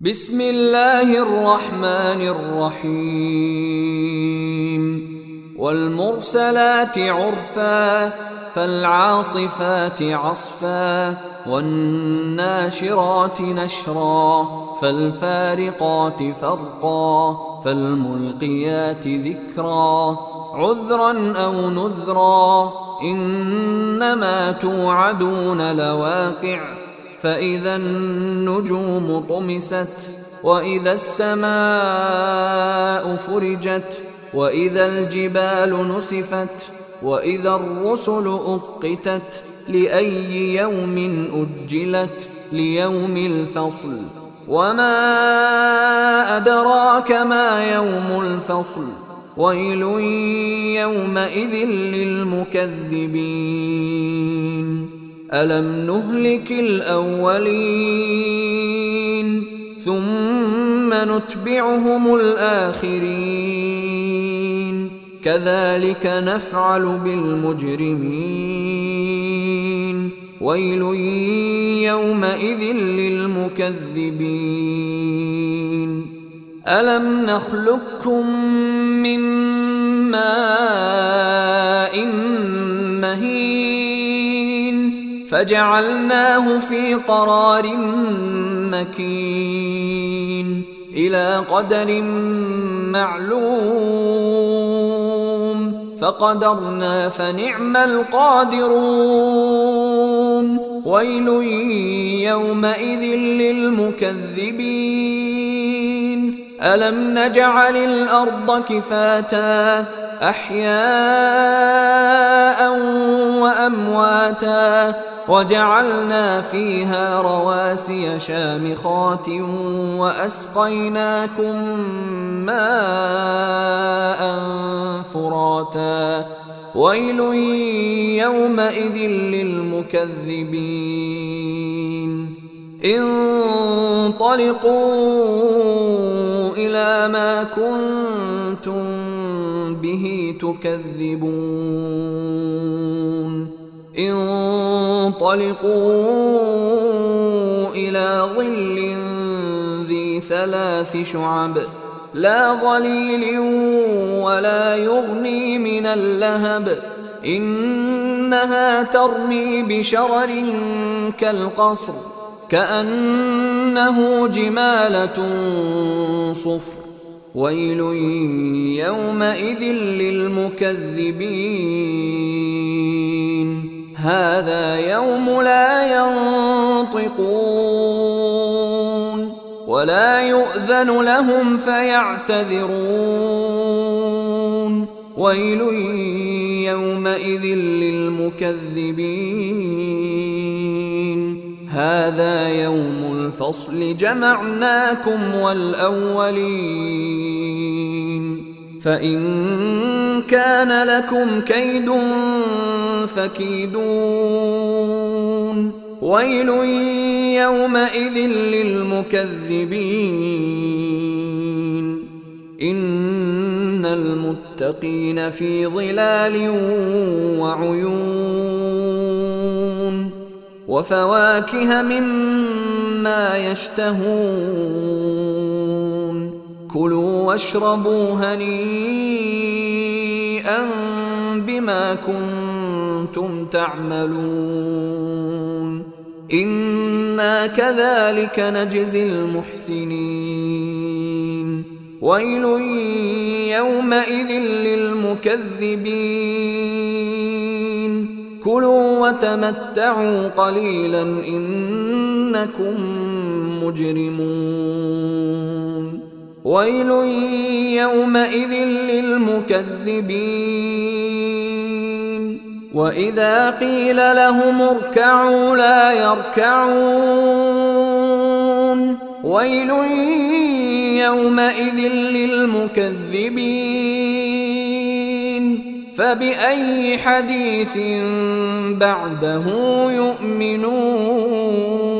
بسم الله الرحمن الرحيم والمرسلات عرفا فالعاصفات عصفا والناشرات نشرا فالفارقات فرقا فالملقيات ذكرا عذرا أو نذرا إنما توعدون لواقع فإذا النجوم طمست وإذا السماء فرجت وإذا الجبال نسفت وإذا الرسل أقتت لأي يوم أجلت ليوم الفصل وما أدراك ما يوم الفصل ويل يومئذ للمكذبين ألم نهلك الأولين ثم نتبعهم الآخرين كذلك نفعل بالمجرمين ويل يومئذ للمكذبين ألم نخلقكم من ماء مهين فجعلناه في قرار مكين إلى قدر معلوم فقدرنا فنعم القادرون ويل يومئذ للمكذبين ألم نجعل الأرض كفاتا أحياء وأمواتا وجعلنا فيها رواسي شامخات وأسقيناكم ماء فراتا ويل يومئذ للمكذبين انطلقوا إلى ما كنتم به تكذبون انطلقوا إلى ظل ذي 3 شعب لا ظليل ولا يغني من اللهب إنها ترمي بشرر كالقصر كأنه جمالة صفر ويل يومئذ للمكذبين هذا يوم لا ينطقون ولا يؤذن لهم فيعتذرون ويل يومئذ للمكذبين هذا يوم الفصل جمعناكم والأولين فإن كان لكم كيد فكيدون ويل يومئذ للمكذبين إن المتقين في ظلال وعيون وفواكه مما يشتهون كلوا واشربوا هنيئا بما كنتم تعملون إنا كذلك نجزي المحسنين ويل يومئذ للمكذبين كلوا وتمتعوا قليلا إنكم مجرمون ويل يومئذ للمكذبين وإذا قيل لهم اركعوا لا يركعون ويل يومئذ للمكذبين فبأي حديث بعده يؤمنون